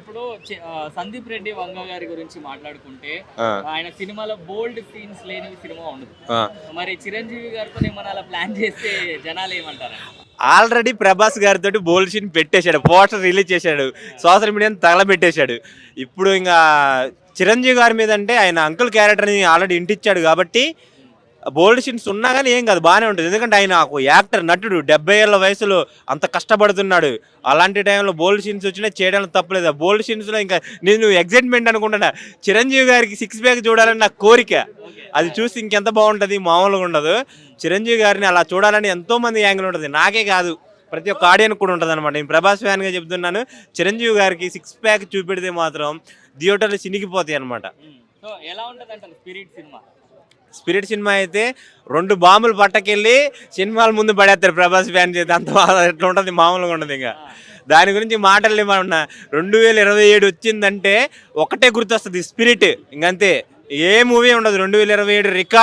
ఇప్పుడు సందీప్ రెడ్డి వంగ గారి గురించి మాట్లాడుకుంటే ఆ, ఆయన సినిమాలో బోల్డ్ సీన్స్ లేని సినిమా ఉండదు. ఆ. మరి చిరంజీవి గారితో ఏమన్నా అలా ప్లాన్ చేస్తే జనాలు ఏమంటారు? ఆల్రెడీ ప్రభాస్ గారితో బోల్డ్ సీన్ పెట్టేశాడు, పోస్టర్ రిలీజ్ చేశాడు, సోషల్ మీడియాని తగలబెట్టేశాడు. ఇప్పుడు ఇంకా చిరంజీవి గారి మీద అంటే ఆయన అంకుల్ క్యారెక్టర్ని ఆల్రెడీ ఇంటిచ్చాడు కాబట్టి బోల్డ్ సీన్స్ ఉన్నా కానీ ఏం కాదు, బాగానే ఉంటుంది. ఎందుకంటే ఆయన ఒక యాక్టర్, నటుడు, 70 ఏళ్ళ వయసులో అంత కష్టపడుతున్నాడు. అలాంటి టైంలో బోల్డ్ సీన్స్ వచ్చినా చేయడానికి తప్పలేదు. బోల్డ్ సీన్స్లో ఇంకా నేను ఎగ్జైట్మెంట్ అనుకుంటున్నా, చిరంజీవి గారికి 6 ప్యాక్ చూడాలని నా కోరిక. అది చూసి ఇంకెంత బాగుంటుంది, మామూలుగా ఉండదు. చిరంజీవి గారిని అలా చూడాలని ఎంతో మంది యాంగిల్ ఉంటుంది, నాకే కాదు ప్రతి ఒక్క ఆడియన్స్ కూడా ఉంటుంది అనమాట. నేను ప్రభాస్ ఫ్యాన్గా చెప్తున్నాను, చిరంజీవి గారికి 6 ప్యాక్ చూపెడితే మాత్రం థియేటర్లు చినిగిపోతాయి అనమాట. సో ఎలా ఉంటుంది అంటే స్పిరిట్ సినిమా? స్పిరిట్ సినిమా అయితే 2 బాంబులు పట్టకెళ్ళి సినిమాల ముందు పడేస్తారు ప్రభాస్ ఫ్యాన్ చేతి, అంత ఎట్లా ఉంటుంది, మామూలుగా ఉండదు. ఇంకా దాని గురించి మాటలు ఏమన్నా 2027 వచ్చిందంటే ఒకటే గుర్తొస్తుంది, స్పిరిట్. ఇంకంతే, ఏ మూవీ ఉండదు 2027 రికార్డ్.